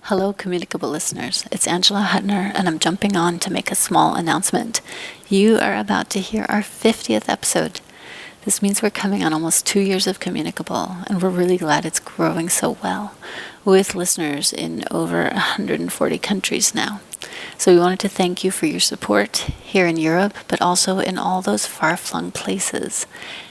Hello, Communicable listeners. It's Angela Hutner, and I'm jumping on to make a small announcement. You are about to hear our 50th episode. This means we're coming on almost 2 years of Communicable, and we're really glad it's growing so well, with listeners in over 140 countries now. So we wanted to thank you for your support here in Europe, but also in all those far-flung places.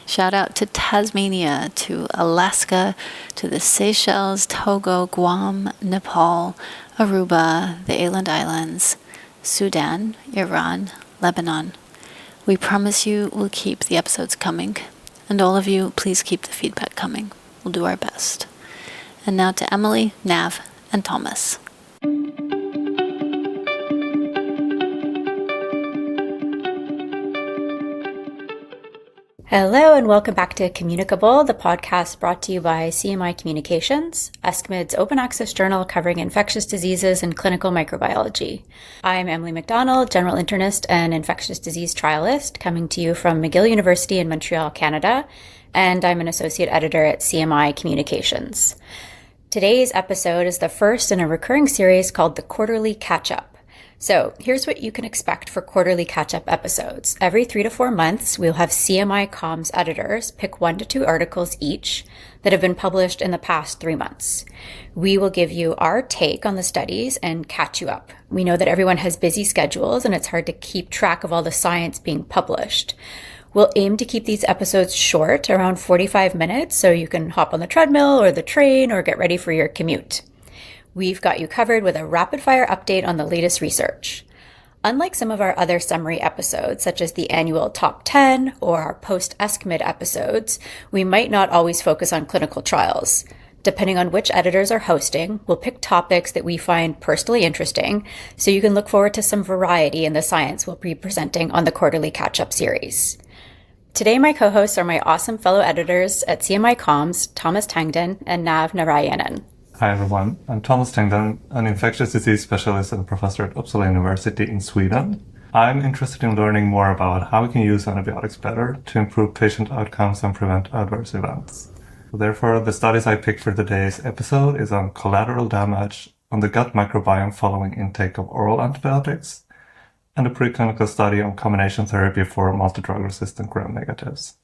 Shout out to Tasmania, to Alaska, to the Seychelles, Togo, Guam, Nepal, Aruba, the Åland Islands, Sudan, Iran, Lebanon. We promise you we'll keep the episodes coming, and all of you, please keep the feedback coming. We'll do our best. And now to Emily, Nav, and Thomas. Hello and welcome back to Communicable, the podcast brought to you by CMI Communications, ESCMID's open access journal covering infectious diseases and clinical microbiology. I'm Emily McDonald, general internist and infectious disease trialist, coming to you from McGill University in Montreal, Canada, and I'm an associate editor at CMI Communications. Today's episode is the first in a recurring series called the Quarterly Catchup. So here's what you can expect for quarterly catch-up episodes. Every 3 to 4 months, we'll have CMI Comms editors pick 1 to 2 articles each that have been published in the past 3 months. We will give you our take on the studies and catch you up. We know that everyone has busy schedules and it's hard to keep track of all the science being published. We'll aim to keep these episodes short, around 45 minutes, so you can hop on the treadmill or the train or get ready for your commute. We've got you covered with a rapid-fire update on the latest research. Unlike some of our other summary episodes, such as the annual Top 10 or our post-ESCMID episodes, we might not always focus on clinical trials. Depending on which editors are hosting, we'll pick topics that we find personally interesting, so you can look forward to some variety in the science we'll be presenting on the Quarterly Catch-Up series. Today, my co-hosts are my awesome fellow editors at CMI Comms, Thomas Tängdén and Navaneeth Narayanan. Hi everyone, I'm Thomas Tängdén, an infectious disease specialist and professor at Uppsala University in Sweden. I'm interested in learning more about how we can use antibiotics better to improve patient outcomes and prevent adverse events. Therefore, the studies I picked for today's episode is on collateral damage on the gut microbiome following intake of oral antibiotics, and a preclinical study on combination therapy for multidrug-resistant gram-negatives.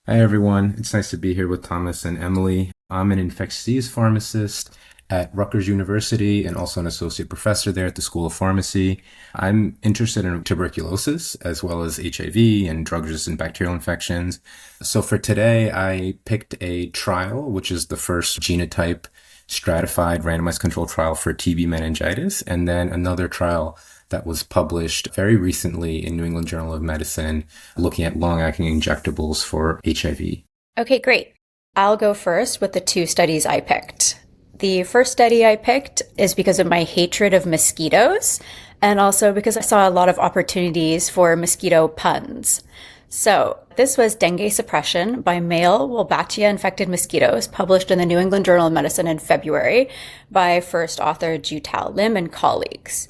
Hi everyone, it's nice to be here with Thomas and Emily. I'm an infectious disease pharmacist at Rutgers University and also an associate professor there at the School of Pharmacy. I'm interested in tuberculosis as well as HIV and drug-resistant bacterial infections. So for today, I picked a trial, which is the first genotype stratified randomized controlled trial for TB meningitis, and then another trial that was published very recently in New England Journal of Medicine looking at long-acting injectables for HIV. Okay, great. I'll go first with the 2 studies I picked. The first study I picked is because of my hatred of mosquitoes, and also because I saw a lot of opportunities for mosquito puns. So this was dengue suppression by male Wolbachia-infected mosquitoes, published in the New England Journal of Medicine in February by first author Jutao Lim and colleagues.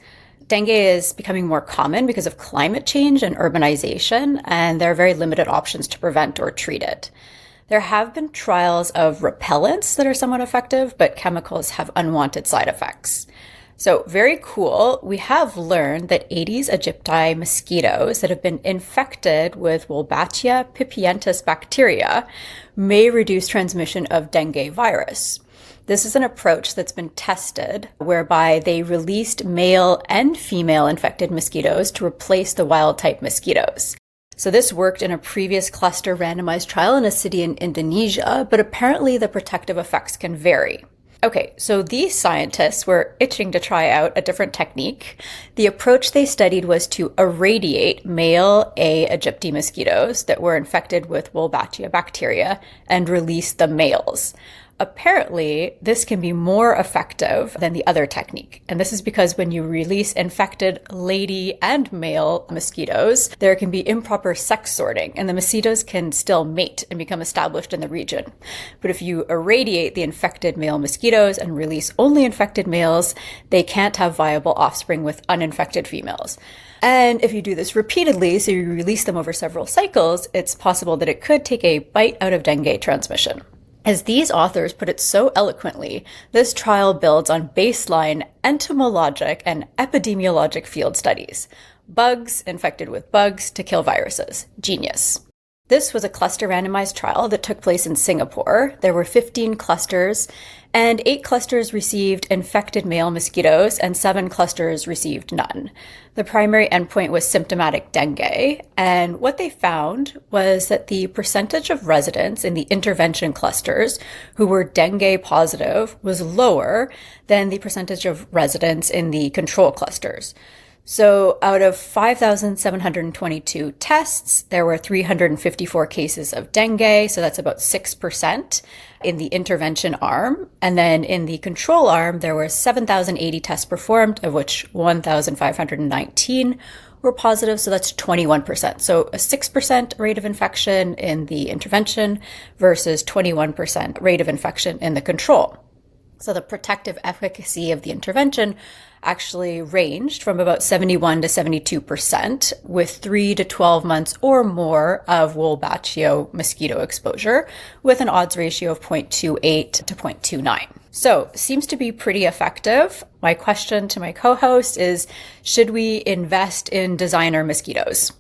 Dengue is becoming more common because of climate change and urbanization, and there are very limited options to prevent or treat it. There have been trials of repellents that are somewhat effective, but chemicals have unwanted side effects. So very cool. We have learned that Aedes aegypti mosquitoes that have been infected with Wolbachia pipientis bacteria may reduce transmission of dengue virus. This is an approach that's been tested whereby they released male and female infected mosquitoes to replace the wild-type mosquitoes. So this worked in a previous cluster randomized trial in a city in Indonesia, but apparently the protective effects can vary. Okay, so these scientists were itching to try out a different technique. The approach they studied was to irradiate male A. aegypti mosquitoes that were infected with Wolbachia bacteria and release the males. Apparently, this can be more effective than the other technique. And this is because when you release infected lady and male mosquitoes, there can be improper sex sorting, and the mosquitoes can still mate and become established in the region. But if you irradiate the infected male mosquitoes and release only infected males, they can't have viable offspring with uninfected females. And if you do this repeatedly, so you release them over several cycles, it's possible that it could take a bite out of dengue transmission. As these authors put it so eloquently, this trial builds on baseline entomologic and epidemiologic field studies. Bugs infected with bugs to kill viruses. Genius. This was a cluster randomized trial that took place in Singapore. There were 15 clusters, and 8 clusters received infected male mosquitoes, and 7 clusters received none. The primary endpoint was symptomatic dengue, and what they found was that the percentage of residents in the intervention clusters who were dengue positive was lower than the percentage of residents in the control clusters. So out of 5,722 tests, there were 354 cases of dengue. So that's about 6% in the intervention arm. And then in the control arm, there were 7,080 tests performed, of which 1,519 were positive. So that's 21%. So a 6% rate of infection in the intervention versus 21% rate of infection in the control. So the protective efficacy of the intervention actually ranged from about 71 to 72% with 3 to 12 months or more of Wolbachia mosquito exposure with an odds ratio of 0.28 to 0.29. So seems to be pretty effective. My question to my co-host is, should we invest in designer mosquitoes?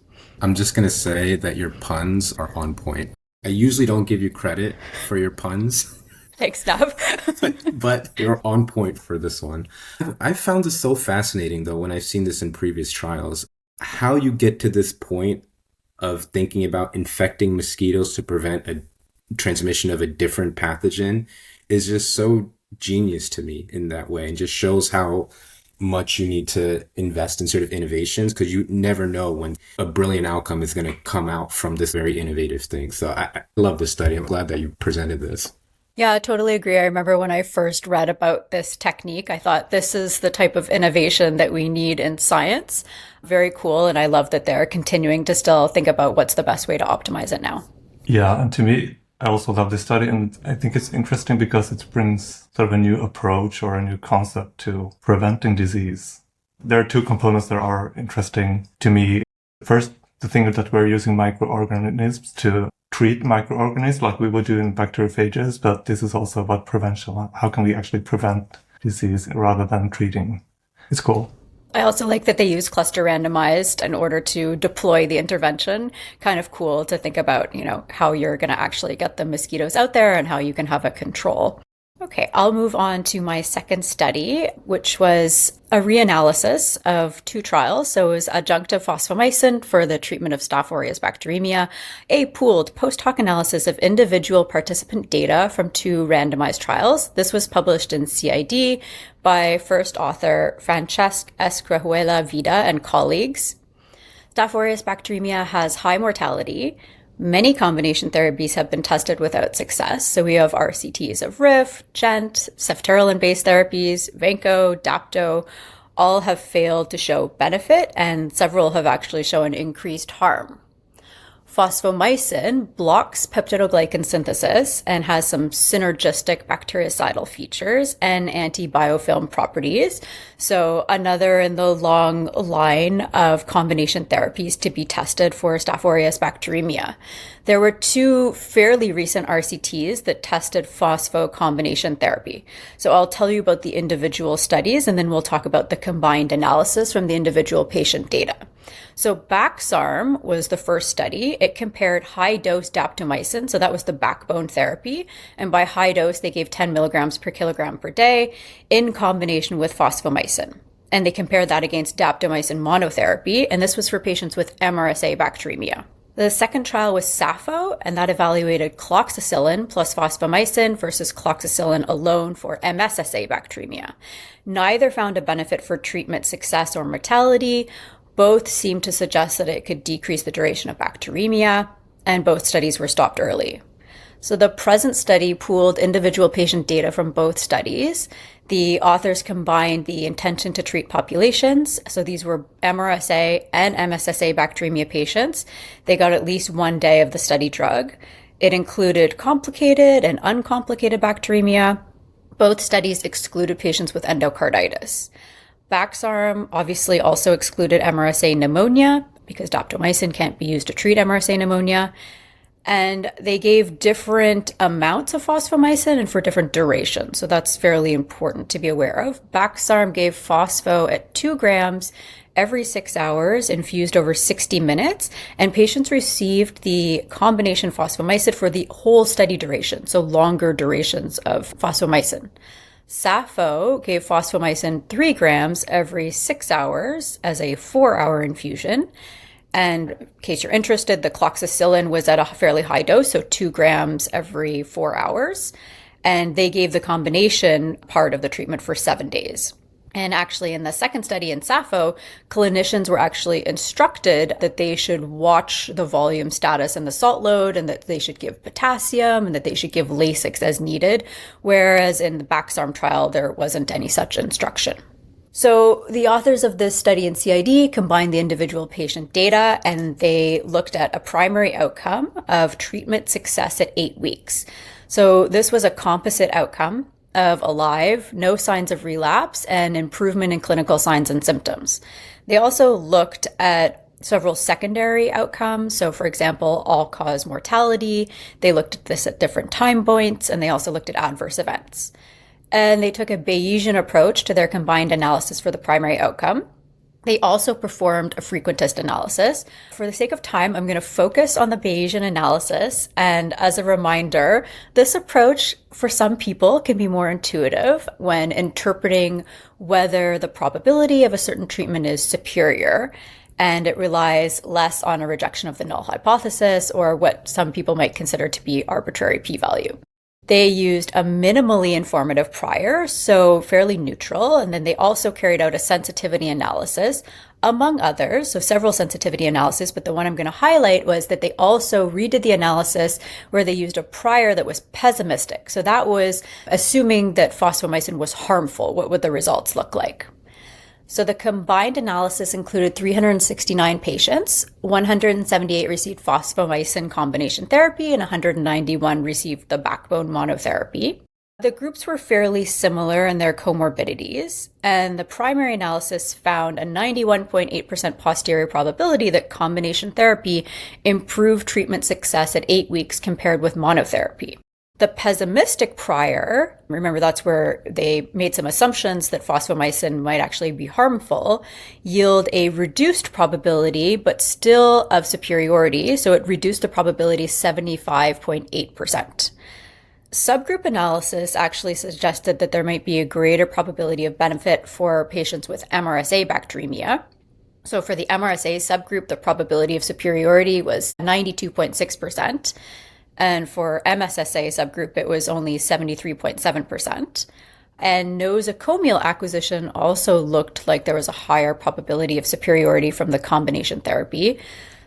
I'm just going to say that your puns are on point. I usually don't give you credit for your puns. Thanks, Nav. But you're on point for this one. I found this so fascinating, though, when I've seen this in previous trials. How you get to this point of thinking about infecting mosquitoes to prevent a transmission of a different pathogen is just so genius to me in that way, and just shows how much you need to invest in sort of innovations, because you never know when a brilliant outcome is going to come out from this very innovative thing. So I love this study. I'm glad that you presented this. Yeah, I totally agree. I remember when I first read about this technique, I thought this is the type of innovation that we need in science. Very cool. And I love that they're continuing to still think about what's the best way to optimize it now. Yeah, and to me, I also love this study, and I think it's interesting because it brings sort of a new approach or a new concept to preventing disease. There are 2 components that are interesting to me. First, the thing that we're using microorganisms to treat microorganisms like we would do in bacteriophages, but this is also about prevention. How can we actually prevent disease rather than treating? It's cool. I also like that they use cluster randomized in order to deploy the intervention. Kind of cool to think about, how you're going to actually get the mosquitoes out there and how you can have a control. Okay, I'll move on to my second study, which was a reanalysis of 2 trials. So it was adjunctive fosfomycin for the treatment of Staph aureus bacteremia, a pooled post-hoc analysis of individual participant data from 2 randomized trials. This was published in CID by first author Francesc Escrihuela Vida and colleagues. Staph aureus bacteremia has high mortality. Many combination therapies have been tested without success. So we have RCTs of RIF, GENT, ceftaroline-based therapies, Vanco, Dapto, all have failed to show benefit, and several have actually shown increased harm. Fosfomycin blocks peptidoglycan synthesis and has some synergistic bactericidal features and anti-biofilm properties. So another in the long line of combination therapies to be tested for Staph aureus bacteremia. There were 2 fairly recent RCTs that tested phospho combination therapy. So I'll tell you about the individual studies, and then we'll talk about the combined analysis from the individual patient data. So Baxarm was the first study. It compared high-dose daptomycin, so that was the backbone therapy, and by high dose, they gave 10 milligrams per kilogram per day in combination with fosfomycin. And they compared that against daptomycin monotherapy, and this was for patients with MRSA bacteremia. The second trial was SAPHO, and that evaluated cloxacillin plus fosfomycin versus cloxacillin alone for MSSA bacteremia. Neither found a benefit for treatment success or mortality. Both seemed to suggest that it could decrease the duration of bacteremia, and both studies were stopped early. So the present study pooled individual patient data from both studies. The authors combined the intention to treat populations. So these were MRSA and MSSA bacteremia patients. They got at least 1 day of the study drug. It included complicated and uncomplicated bacteremia. Both studies excluded patients with endocarditis. Baxarm obviously also excluded MRSA pneumonia because daptomycin can't be used to treat MRSA pneumonia. And they gave different amounts of fosfomycin and for different durations. So that's fairly important to be aware of. Baxarm gave phospho at 2 grams every 6 hours, infused over 60 minutes, and patients received the combination phosphomycin for the whole study duration, so longer durations of phosphomycin. Safo gave phosphomycin 3 grams every 6 hours as a 4-hour infusion. And in case you're interested, the cloxacillin was at a fairly high dose, so 2 grams every 4 hours. And they gave the combination part of the treatment for 7 days. And actually, in the second study in Safo, clinicians were actually instructed that they should watch the volume status and the salt load, and that they should give potassium, and that they should give Lasix as needed. Whereas in the Baxarm trial, there wasn't any such instruction. So the authors of this study in CID combined the individual patient data, and they looked at a primary outcome of treatment success at 8 weeks. So this was a composite outcome of alive, no signs of relapse, and improvement in clinical signs and symptoms. They also looked at several secondary outcomes. So, for example, all-cause mortality. They looked at this at different time points, and they also looked at adverse events. And they took a Bayesian approach to their combined analysis for the primary outcome. They also performed a frequentist analysis. For the sake of time, I'm going to focus on the Bayesian analysis. And as a reminder, this approach for some people can be more intuitive when interpreting whether the probability of a certain treatment is superior. And it relies less on a rejection of the null hypothesis, or what some people might consider to be arbitrary p-value. They used a minimally informative prior, so fairly neutral, and then they also carried out a sensitivity analysis, among others, so several sensitivity analyses, but the one I'm going to highlight was that they also redid the analysis where they used a prior that was pessimistic. So that was assuming that phosphomycin was harmful. What would the results look like? So the combined analysis included 369 patients. 178 received phosphomycin combination therapy and 191 received the backbone monotherapy. The groups were fairly similar in their comorbidities, and the primary analysis found a 91.8% posterior probability that combination therapy improved treatment success at 8 weeks compared with monotherapy. The pessimistic prior, remember that's where they made some assumptions that phosphomycin might actually be harmful, yield a reduced probability, but still of superiority. So it reduced the probability 75.8%. Subgroup analysis actually suggested that there might be a greater probability of benefit for patients with MRSA bacteremia. So for the MRSA subgroup, the probability of superiority was 92.6%. And for MSSA subgroup, it was only 73.7%. And nosocomial acquisition also looked like there was a higher probability of superiority from the combination therapy.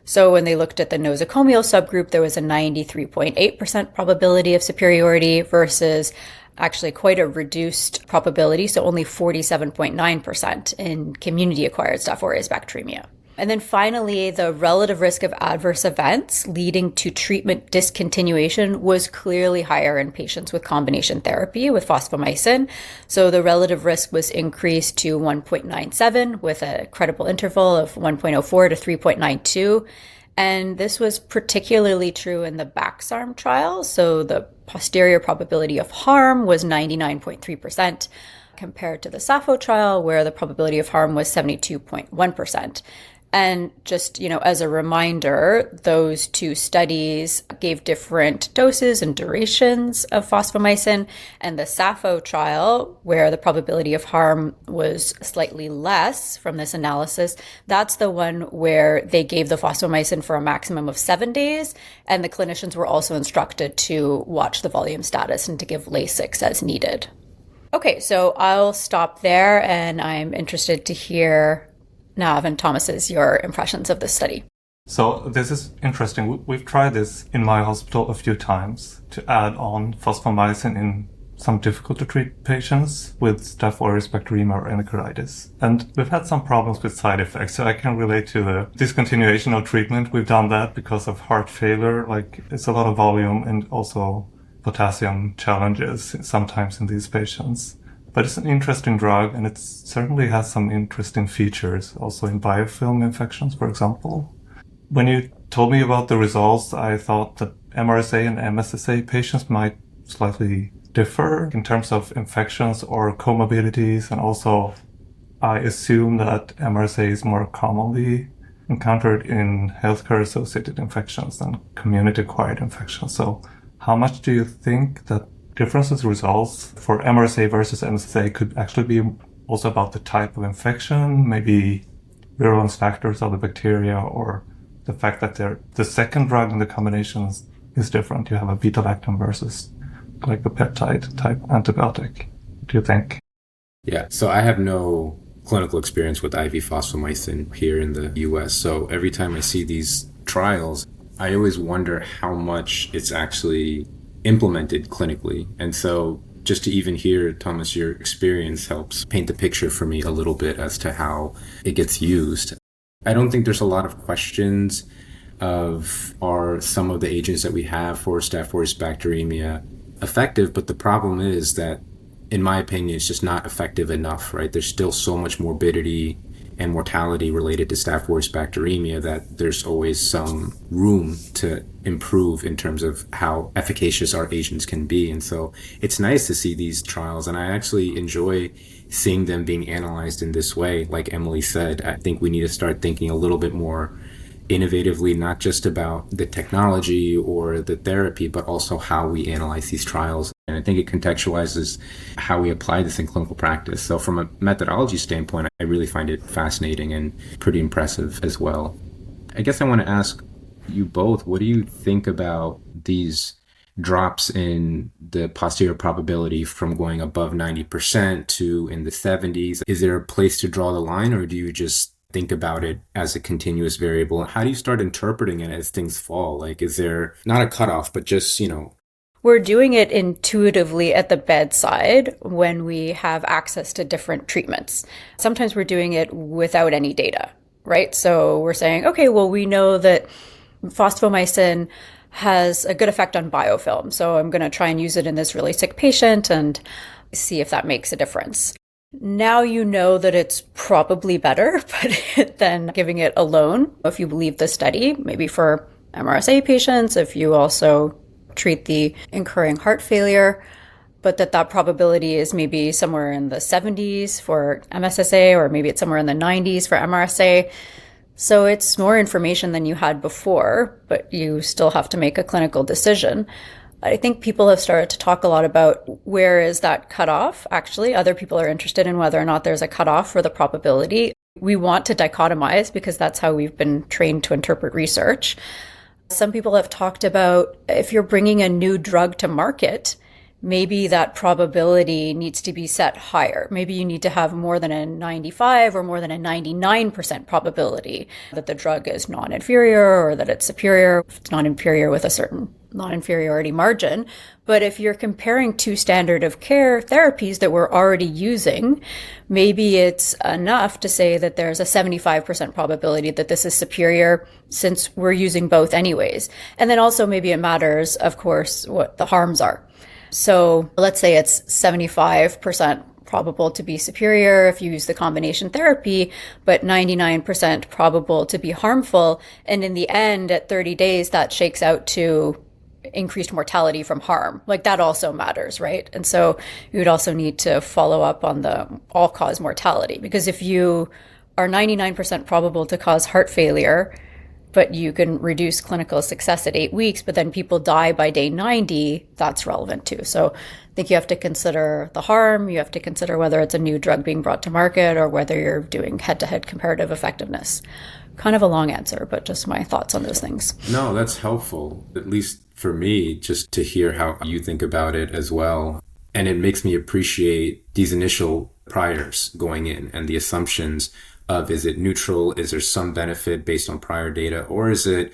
So when they looked at the nosocomial subgroup, there was a 93.8% probability of superiority versus actually quite a reduced probability, so only 47.9% in community-acquired Staph aureus bacteremia. And then finally, the relative risk of adverse events leading to treatment discontinuation was clearly higher in patients with combination therapy with phosphomycin. So the relative risk was increased to 1.97 with a credible interval of 1.04 to 3.92. And this was particularly true in the Baxarm trial. So the posterior probability of harm was 99.3% compared to the Safo trial, where the probability of harm was 72.1%. And just, as a reminder, those two studies gave different doses and durations of phosphomycin, and the Safo trial, where the probability of harm was slightly less from this analysis, that's the one where they gave the phosphomycin for a maximum of 7 days, and the clinicians were also instructed to watch the volume status and to give Lasix as needed. Okay, so I'll stop there, and I'm interested to hear Nav and Thomas's your impressions of this study. So this is interesting. We've tried this in my hospital a few times to add on phosphomycin in some difficult to treat patients with Staph aureus bacteremia or enteritis. And we've had some problems with side effects. So I can relate to the discontinuation of treatment. We've done that because of heart failure. It's a lot of volume and also potassium challenges sometimes in these patients. But it's an interesting drug, and it certainly has some interesting features, also in biofilm infections, for example. When you told me about the results, I thought that MRSA and MSSA patients might slightly differ in terms of infections or comorbidities, and also I assume that MRSA is more commonly encountered in healthcare-associated infections than community-acquired infections. So how much do you think that differences results for MRSA versus MSSA could actually be also about the type of infection, maybe virulence factors of the bacteria, or the fact that the second drug in the combinations is different? You have a beta-lactam versus glycopeptide type antibiotic. What do you think? Yeah, so I have no clinical experience with IV fosfomycin here in the US. So every time I see these trials, I always wonder how much it's actually implemented clinically. And so just to even hear, Thomas, your experience helps paint the picture for me a little bit as to how it gets used. I don't think there's a lot of questions of are some of the agents that we have for Staph aureus bacteremia effective, but the problem is that, in my opinion, it's just not effective enough, right? There's still so much morbidity and mortality related to Staph aureus bacteremia that there's always some room to improve in terms of how efficacious our agents can be. And so it's nice to see these trials, and I actually enjoy seeing them being analyzed in this way. Like Emily said, I think we need to start thinking a little bit more innovatively, not just about the technology or the therapy, but also how we analyze these trials. And I think it contextualizes how we apply this in clinical practice. So from a methodology standpoint, I really find it fascinating and pretty impressive as well. I guess I want to ask you both, what do you think about these drops in the posterior probability from going above 90% to in the 70s? Is there a place to draw the line, or do you just think about it as a continuous variable? How do you start interpreting it as things fall? Like, is there not a cutoff, but just, We're doing it intuitively at the bedside when we have access to different treatments. Sometimes we're doing it without any data, right? So we're saying, okay, well, we know that fosfomycin has a good effect on biofilm. So I'm going to try and use it in this really sick patient and see if that makes a difference. Now you know that it's probably better than giving it alone. If you believe the study, maybe for MRSA patients, if you also treat the incurring heart failure, but that probability is maybe somewhere in the 70s for MSSA, or maybe it's somewhere in the 90s for MRSA. So it's more information than you had before, but you still have to make a clinical decision. I think people have started to talk a lot about where is that cutoff. Actually, other people are interested in whether or not there's a cutoff for the probability. We want to dichotomize because that's how we've been trained to interpret research. Some people have talked about if you're bringing a new drug to market, maybe that probability needs to be set higher. Maybe you need to have more than a 95 or more than a 99% probability that the drug is non-inferior or that it's superior. If it's non-inferior with a certain non-inferiority margin. But if you're comparing two standard of care therapies that we're already using, maybe it's enough to say that there's a 75% probability that this is superior since we're using both anyways. And then also maybe it matters, of course, what the harms are. So let's say it's 75% probable to be superior if you use the combination therapy, but 99% probable to be harmful. And in the end, at 30 days, that shakes out to increased mortality from harm. Like that also matters, right? And so you would also need to follow up on the all-cause mortality, because if you are 99% probable to cause heart failure, but you can reduce clinical success at 8 weeks, but then people die by day 90, that's relevant too. So I think you have to consider the harm, you have to consider whether it's a new drug being brought to market or whether you're doing head-to-head comparative effectiveness. Kind of a long answer, but just my thoughts on those things. No, that's helpful, at least for me, just to hear how you think about it as well. And it makes me appreciate these initial priors going in and the assumptions of, is it neutral? Is there some benefit based on prior data? Or is it,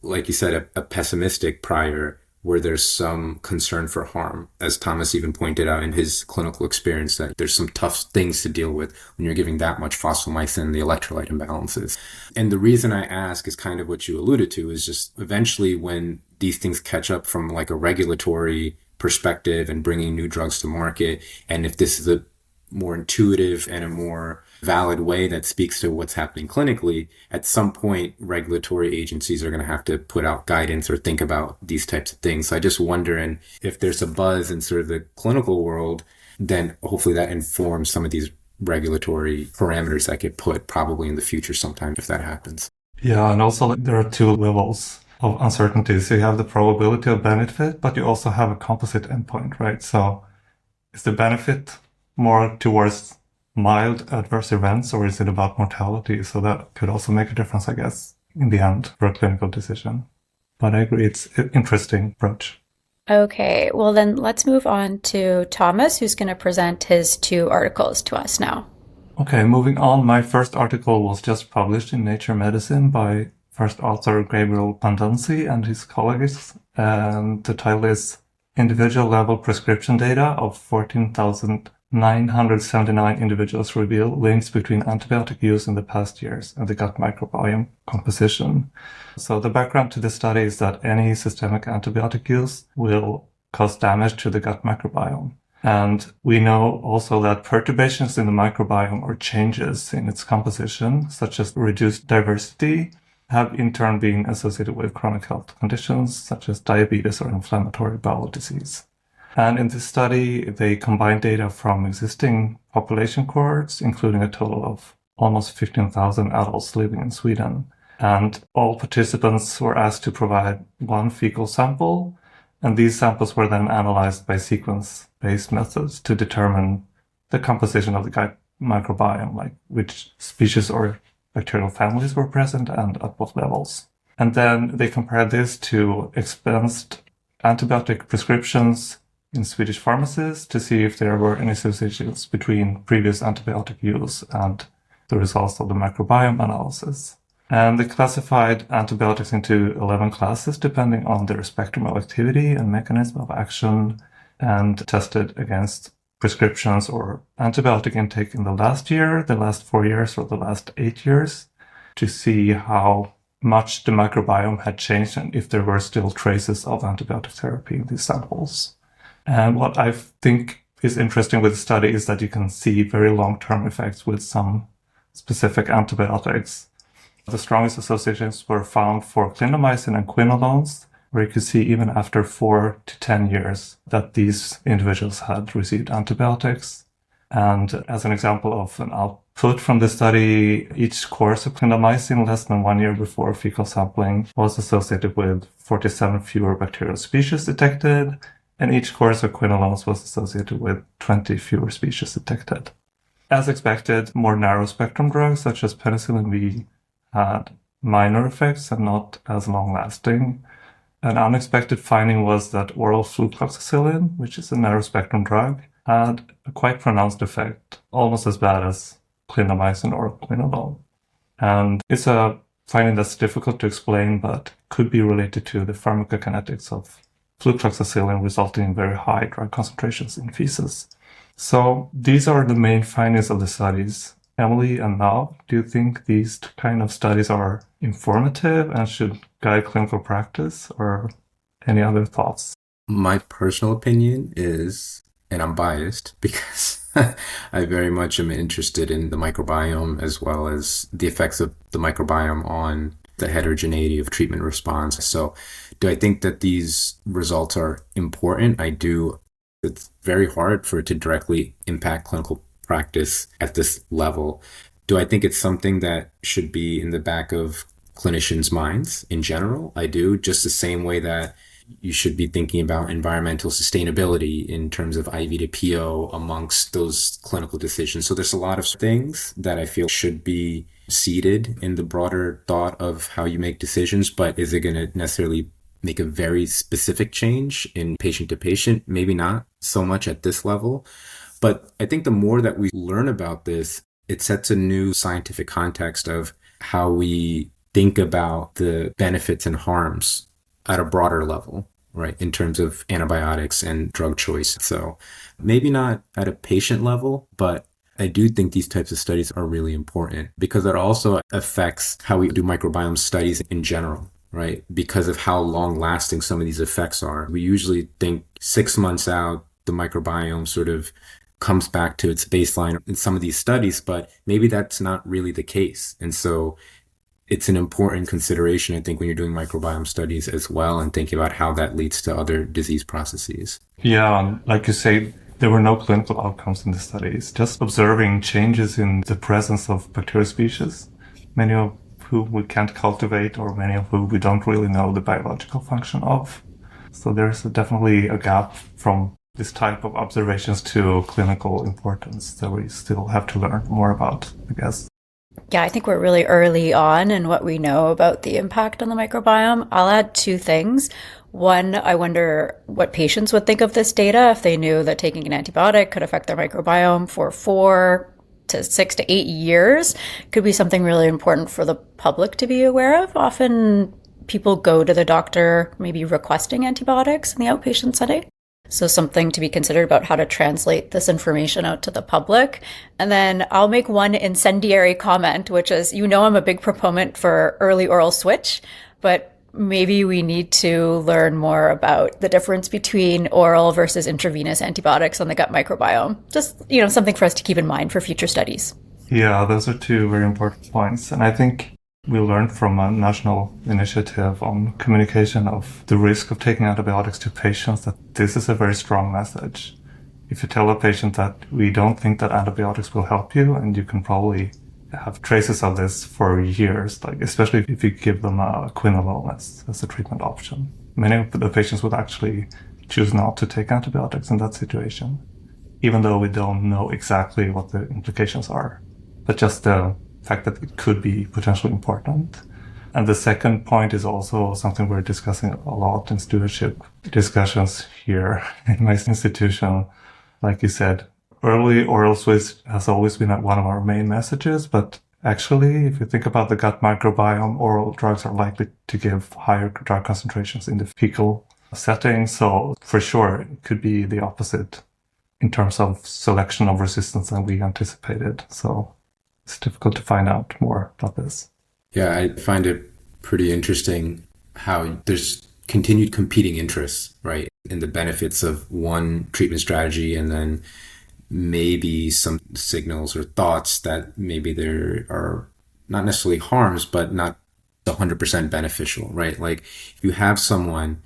like you said, a pessimistic prior where there's some concern for harm? As Thomas even pointed out in his clinical experience, that there's some tough things to deal with when you're giving that much fosfomycin, the electrolyte imbalances. And the reason I ask is kind of what you alluded to, is just eventually when these things catch up from like a regulatory perspective and bringing new drugs to market, and if this is a more intuitive and a more valid way that speaks to what's happening clinically, at some point, regulatory agencies are going to have to put out guidance or think about these types of things. So I just wonder, and if there's a buzz in sort of the clinical world, then hopefully that informs some of these regulatory parameters that get put probably in the future sometime if that happens. Yeah, and also there are two levels of uncertainty. So you have the probability of benefit, but you also have a composite endpoint, right? So is the benefit more towards mild adverse events, or is it about mortality? So that could also make a difference, I guess, in the end for a clinical decision. But I agree, it's an interesting approach. Okay, well then let's move on to Thomas, who's going to present his 2 articles to us now. Okay, moving on. My first article was just published in Nature Medicine by first author Gabriel Pandanzi and his colleagues. And the title is Individual Level Prescription Data of 14,979 Individuals Reveal Links Between Antibiotic Use in the Past Years and the Gut Microbiome Composition. So the background to this study is that any systemic antibiotic use will cause damage to the gut microbiome. And we know also that perturbations in the microbiome or changes in its composition, such as reduced diversity, have in turn been associated with chronic health conditions such as diabetes or inflammatory bowel disease. And in this study, they combined data from existing population cohorts, including a total of almost 15,000 adults living in Sweden. And all participants were asked to provide one fecal sample, and these samples were then analyzed by sequence-based methods to determine the composition of the gut microbiome, like which species or bacterial families were present and at what levels. And then they compared this to expensed antibiotic prescriptions in Swedish pharmacies to see if there were any associations between previous antibiotic use and the results of the microbiome analysis. And they classified antibiotics into 11 classes depending on their spectrum of activity and mechanism of action, and tested against prescriptions or antibiotic intake in the last year, the last 4 years, or the last 8 years to see how much the microbiome had changed and if there were still traces of antibiotic therapy in these samples. And what I think is interesting with the study is that you can see very long-term effects with some specific antibiotics. The strongest associations were found for clindamycin and quinolones, where you could see even after 4 to 10 years that these individuals had received antibiotics. And as an example of an output from the study, each course of clindamycin less than 1 year before fecal sampling was associated with 47 fewer bacterial species detected, and each course of quinolones was associated with 20 fewer species detected. As expected, more narrow spectrum drugs such as penicillin V had minor effects and not as long-lasting. An unexpected finding was that oral flucloxacillin, which is a narrow-spectrum drug, had a quite pronounced effect, almost as bad as clindamycin or quinolone. And it's a finding that's difficult to explain, but could be related to the pharmacokinetics of flucloxacillin, resulting in very high drug concentrations in feces. So these are the main findings of the studies. Emily and Nav, do you think these kind of studies are informative and should guide clinical practice, or any other thoughts? My personal opinion is, and I'm biased because I very much am interested in the microbiome as well as the effects of the microbiome on the heterogeneity of treatment response. So do I think that these results are important? I do. It's very hard for it to directly impact clinical practice at this level. Do I think it's something that should be in the back of clinicians' minds in general? I do, just the same way that you should be thinking about environmental sustainability in terms of IV to PO amongst those clinical decisions. So there's a lot of things that I feel should be seated in the broader thought of how you make decisions, but is it going to necessarily make a very specific change in patient to patient? Maybe not so much at this level. But I think the more that we learn about this, it sets a new scientific context of how we think about the benefits and harms at a broader level, right, in terms of antibiotics and drug choice. So maybe not at a patient level, but I do think these types of studies are really important because it also affects how we do microbiome studies in general, right? Because of how long lasting some of these effects are. We usually think 6 months out, the microbiome sort of comes back to its baseline in some of these studies, but maybe that's not really the case. And so it's an important consideration, I think, when you're doing microbiome studies as well and thinking about how that leads to other disease processes. Yeah, and like you say, there were no clinical outcomes in the studies, just observing changes in the presence of bacterial species, many of whom we can't cultivate or many of whom we don't really know the biological function of. So there's definitely a gap from this type of observations to clinical importance that we still have to learn more about, I guess. Yeah, I think we're really early on in what we know about the impact on the microbiome. I'll add two things. One, I wonder what patients would think of this data if they knew that taking an antibiotic could affect their microbiome for 4 to 6 to 8 years. Could be something really important for the public to be aware of. Often people go to the doctor maybe requesting antibiotics in the outpatient setting. So something to be considered about how to translate this information out to the public. And then I'll make one incendiary comment, which is, I'm a big proponent for early oral switch, but maybe we need to learn more about the difference between oral versus intravenous antibiotics on the gut microbiome. Just, something for us to keep in mind for future studies. Yeah, those are two very important points. And I think we learned from a national initiative on communication of the risk of taking antibiotics to patients that this is a very strong message. If you tell a patient that we don't think that antibiotics will help you, and you can probably have traces of this for years, like especially if you give them a quinolone as a treatment option. Many of the patients would actually choose not to take antibiotics in that situation, even though we don't know exactly what the implications are. But just the fact that it could be potentially important. And the second point is also something we're discussing a lot in stewardship discussions here in my institution. Like you said, early oral switch has always been one of our main messages, but actually, if you think about the gut microbiome, oral drugs are likely to give higher drug concentrations in the fecal setting. So for sure, it could be the opposite in terms of selection of resistance than we anticipated. So it's difficult to find out more about this. Yeah, I find it pretty interesting how there's continued competing interests, right, in the benefits of one treatment strategy, and then maybe some signals or thoughts that maybe there are not necessarily harms, but not 100% beneficial, right? Like if you have someone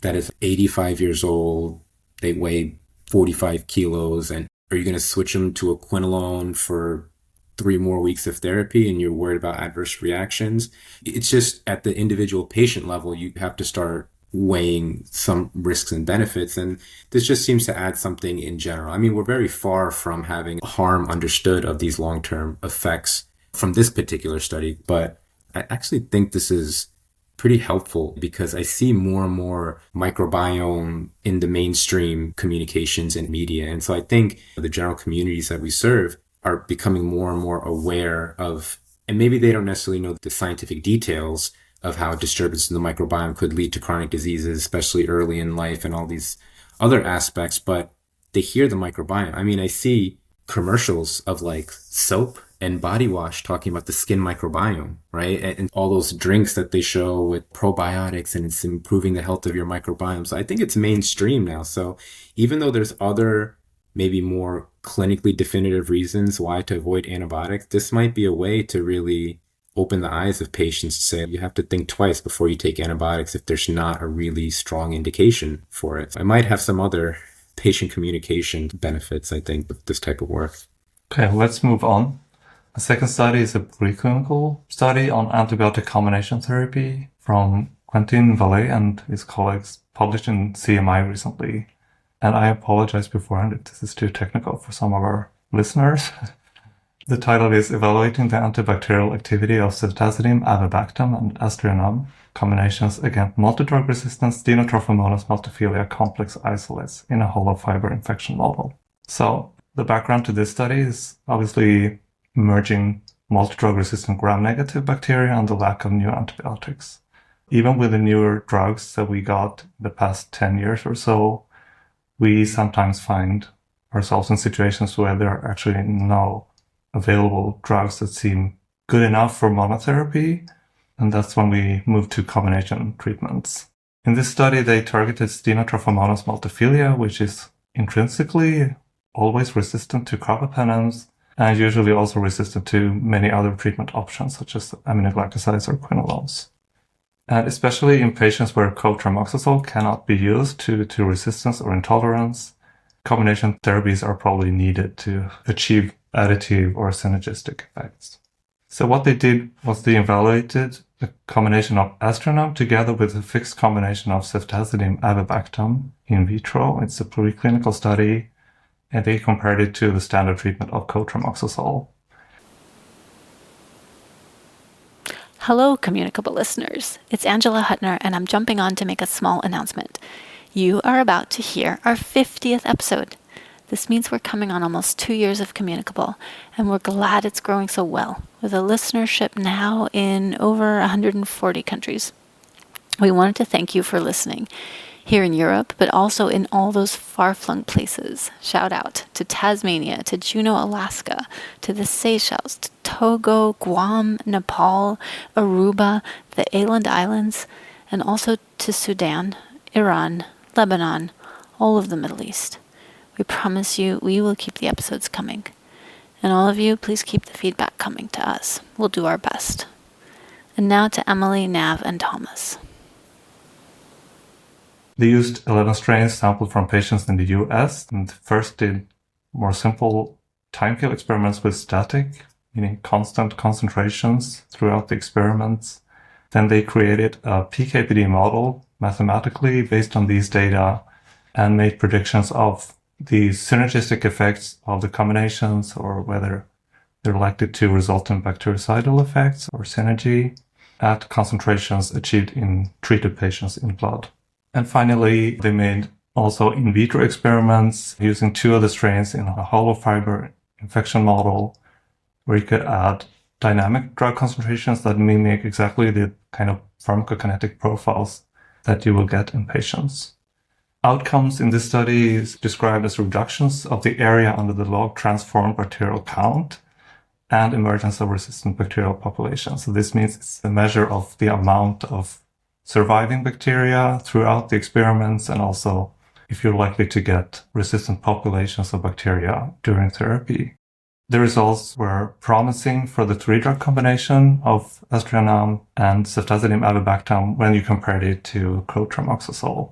that is 85 years old, they weigh 45 kilos, and are you going to switch them to a quinolone for 3 more weeks of therapy and you're worried about adverse reactions? It's just at the individual patient level, you have to start weighing some risks and benefits. And this just seems to add something in general. I mean, we're very far from having harm understood of these long-term effects from this particular study, but I actually think this is pretty helpful because I see more and more microbiome in the mainstream communications and media. And so I think the general communities that we serve are becoming more and more aware of, and maybe they don't necessarily know the scientific details of how disturbance in the microbiome could lead to chronic diseases, especially early in life and all these other aspects, but they hear the microbiome. I mean, I see commercials of like soap and body wash talking about the skin microbiome, right? And all those drinks that they show with probiotics, and it's improving the health of your microbiome. So I think it's mainstream now. So even though there's other maybe more clinically definitive reasons why to avoid antibiotics, this might be a way to really open the eyes of patients to say, you have to think twice before you take antibiotics if there's not a really strong indication for it. I might have some other patient communication benefits, I think, with this type of work. Okay, let's move on. The second study is a preclinical study on antibiotic combination therapy from Quentin Vallée and his colleagues, published in CMI recently. And I apologize beforehand if this is too technical for some of our listeners. The title is Evaluating the Antibacterial Activity of Ceftazidime, Avibactam, and Aztreonam Combinations Against Multidrug-Resistant Stenotrophomonas multifiliae Complex Isolates in a Hollow Fiber Infection Model. So the background to this study is obviously merging multidrug-resistant gram-negative bacteria and the lack of new antibiotics. Even with the newer drugs that we got in the past 10 years or so, we sometimes find ourselves in situations where there are actually no available drugs that seem good enough for monotherapy, and that's when we move to combination treatments. In this study, they targeted Stenotrophomonas multifiliae, which is intrinsically always resistant to carbapenems and usually also resistant to many other treatment options such as aminoglycosides or quinolones. And especially in patients where cotrimoxazole cannot be used due to resistance or intolerance, combination therapies are probably needed to achieve additive or synergistic effects. So what they did was they evaluated a combination of aztreonam together with a fixed combination of ceftazidime avibactam in vitro. It's a preclinical study, and they compared it to the standard treatment of cotrimoxazole. Hello, Communicable listeners. It's Angela Huttner, and I'm jumping on to make a small announcement. You are about to hear our 50th episode. This means we're coming on almost 2 years of Communicable, and we're glad it's growing so well, with a listenership now in over 140 countries. We wanted to thank you for listening here in Europe, but also in all those far-flung places. Shout out to Tasmania, to Juneau, Alaska, to the Seychelles, to Togo, Guam, Nepal, Aruba, the Åland Islands, and also to Sudan, Iran, Lebanon, all of the Middle East. We promise you we will keep the episodes coming. And all of you, please keep the feedback coming to us. We'll do our best. And now to Emily, Nav, and Thomas. They used 11 strains sampled from patients in the US and first did more simple time-kill experiments with static, meaning constant concentrations throughout the experiments. Then they created a PK/PD model mathematically based on these data and made predictions of the synergistic effects of the combinations or whether they're likely to result in bactericidal effects or synergy at concentrations achieved in treated patients in blood. And finally, they made also in vitro experiments using 2 of the strains in a hollow fiber infection model where you could add dynamic drug concentrations that mimic exactly the kind of pharmacokinetic profiles that you will get in patients. Outcomes in this study is described as reductions of the area under the log transformed bacterial count and emergence of resistant bacterial populations. So this means it's a measure of the amount of surviving bacteria throughout the experiments and also if you're likely to get resistant populations of bacteria during therapy. The results were promising for the 3-drug combination of aztreonam and ceftazidime avibactam when you compared it to cotrimoxazole.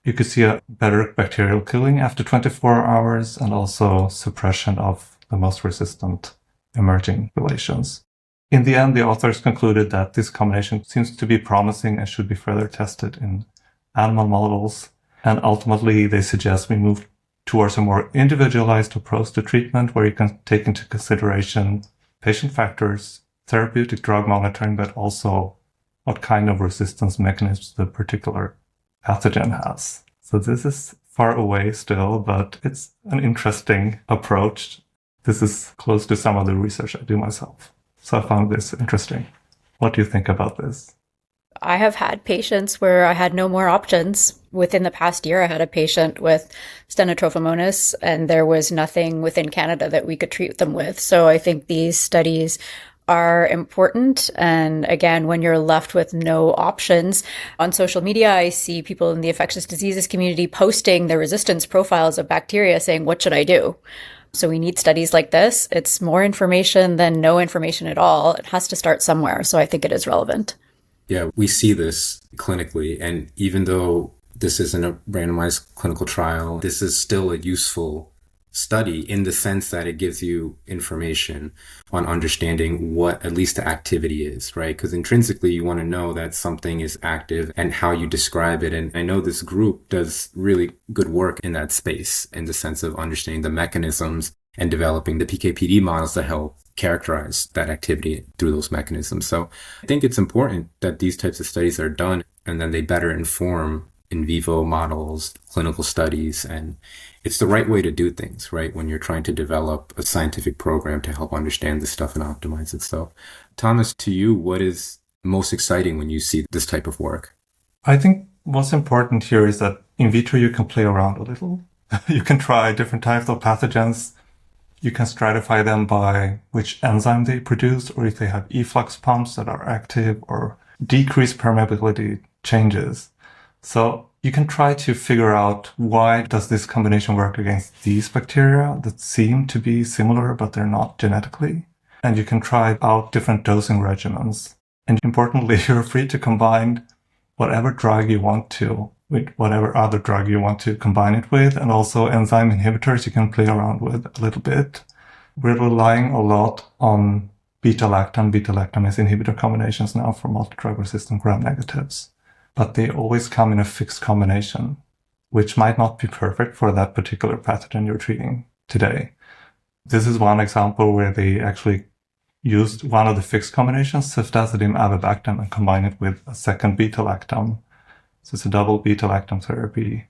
You could see a better bacterial killing after 24 hours and also suppression of the most resistant emerging populations. In the end, the authors concluded that this combination seems to be promising and should be further tested in animal models. And ultimately, they suggest we move towards a more individualized approach to treatment where you can take into consideration patient factors, therapeutic drug monitoring, but also what kind of resistance mechanisms the particular pathogen has. So this is far away still, but it's an interesting approach. This is close to some of the research I do myself. So I found this interesting. What do you think about this? I have had patients where I had no more options. Within the past year, I had a patient with stenotrophomonas, and there was nothing within Canada that we could treat them with. So I think these studies are important. And again, when you're left with no options on social media, I see people in the infectious diseases community posting their resistance profiles of bacteria saying, what should I do? So we need studies like this. It's more information than no information at all. It has to start somewhere. So I think it is relevant. Yeah, we see this clinically. And even though this isn't a randomized clinical trial, this is still a useful study in the sense that it gives you information on understanding what at least the activity is, right? Because intrinsically you want to know that something is active and how you describe it. And I know this group does really good work in that space in the sense of understanding the mechanisms and developing the PK/PD models that help characterize that activity through those mechanisms. So I think it's important that these types of studies are done and then they better inform in vivo models, clinical studies, and it's the right way to do things, right? When you're trying to develop a scientific program to help understand this stuff and optimize it. So, Thomas, to you, what is most exciting when you see this type of work? I think what's important here is that in vitro you can play around a little. You can try different types of pathogens. You can stratify them by which enzyme they produce or if they have efflux pumps that are active or decrease permeability changes. So you can try to figure out why does this combination work against these bacteria that seem to be similar, but they're not genetically. And you can try out different dosing regimens. And importantly, you're free to combine whatever drug you want to with whatever other drug you want to combine it with. And also enzyme inhibitors you can play around with a little bit. We're relying a lot on beta-lactam, beta-lactamase inhibitor combinations now for multidrug-resistant gram-negatives. But they always come in a fixed combination, which might not be perfect for that particular pathogen you're treating today. This is one example where they actually used one of the fixed combinations, ceftazidime avibactam, and combined it with a second beta-lactam. So it's a double beta-lactam therapy.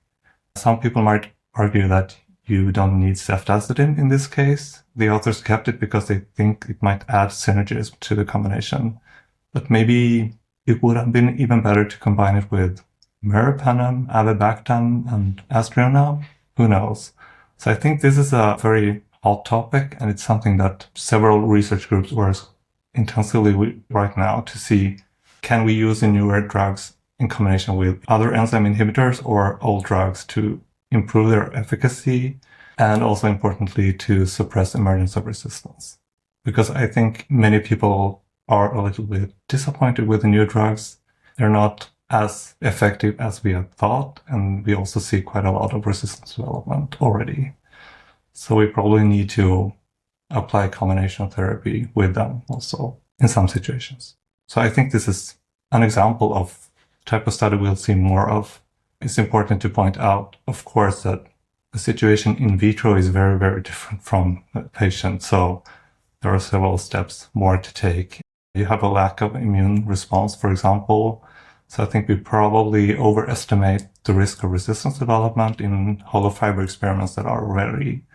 Some people might argue that you don't need ceftazidime in this case. The authors kept it because they think it might add synergism to the combination. But maybe it would have been even better to combine it with meropenem, avibactam, and aztreonam. Who knows? So I think this is a very hot topic, and it's something that several research groups work intensively with right now to see, can we use the newer drugs in combination with other enzyme inhibitors or old drugs to improve their efficacy and also importantly to suppress emergence of resistance. Because I think many people are a little bit disappointed with the new drugs. They're not as effective as we had thought, and we also see quite a lot of resistance development already. So we probably need to apply combination therapy with them also in some situations. So I think this is an example of the type of study we'll see more of. It's important to point out, of course, that the situation in vitro is very, very different from a patient. So there are several steps more to take. You have a lack of immune response, for example. So I think we probably overestimate the risk of resistance development in hollow fiber experiments that are very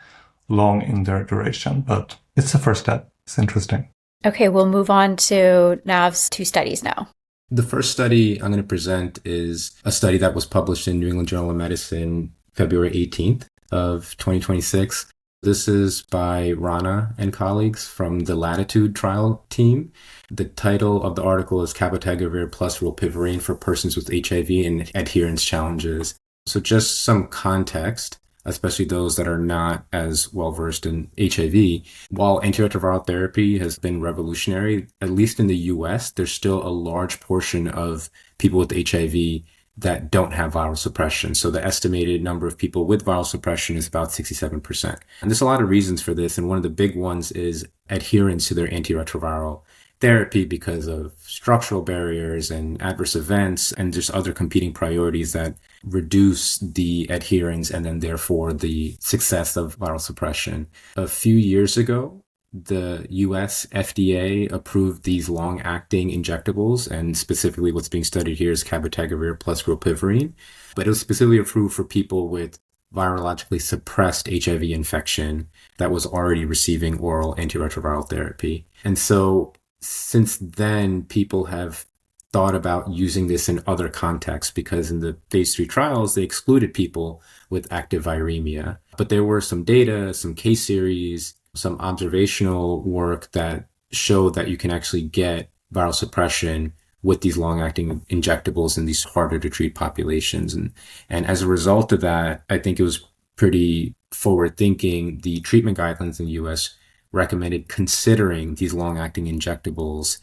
long in their duration. But it's the first step. It's interesting. Okay, we'll move on to Nav's 2 studies now. The first study I'm going to present is a study that was published in New England Journal of Medicine February 18th of 2026. This is by Rana and colleagues from the Latitude trial team. The title of the article is Cabotegravir plus rilpivirine for persons with HIV and adherence challenges. So just some context, especially those that are not as well versed in HIV. While antiretroviral therapy has been revolutionary, at least in the US, there's still a large portion of people with HIV that don't have viral suppression. So the estimated number of people with viral suppression is about 67%. And there's a lot of reasons for this. And one of the big ones is adherence to their antiretroviral therapy because of structural barriers and adverse events, and just other competing priorities that reduce the adherence and then therefore the success of viral suppression. A few years ago, the US FDA approved these long-acting injectables, and specifically what's being studied here is cabotegravir plus rilpivirine, but it was specifically approved for people with virologically suppressed HIV infection that was already receiving oral antiretroviral therapy. And so since then, people have thought about using this in other contexts because in the phase 3 trials, they excluded people with active viremia. But there were some data, some case series, some observational work that showed that you can actually get viral suppression with these long-acting injectables in these harder to treat populations. And as a result of that, I think it was pretty forward-thinking. The treatment guidelines in the US recommended considering these long-acting injectables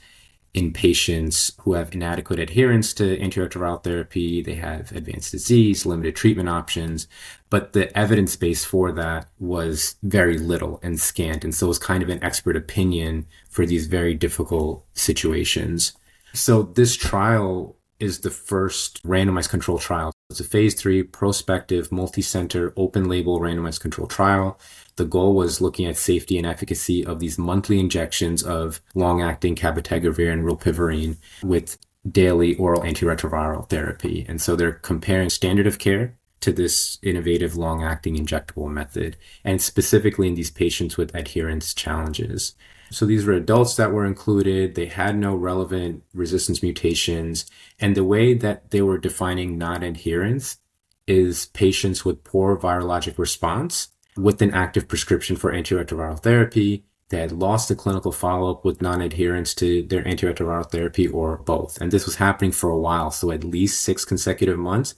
in patients who have inadequate adherence to antiretroviral therapy, they have advanced disease, limited treatment options, but the evidence base for that was very little and scant. And so it was kind of an expert opinion for these very difficult situations. So this trial is the first randomized control trial. It's a phase 3 prospective multi-center open label randomized control trial. The goal was looking at safety and efficacy of these monthly injections of long-acting cabotegravir and rilpivirine with daily oral antiretroviral therapy. And so they're comparing standard of care to this innovative long-acting injectable method, and specifically in these patients with adherence challenges. So these were adults that were included. They had no relevant resistance mutations. And the way that they were defining non-adherence is patients with poor virologic response with an active prescription for antiretroviral therapy. They had lost the clinical follow-up with non-adherence to their antiretroviral therapy or both. And this was happening for a while, so at least 6 consecutive months,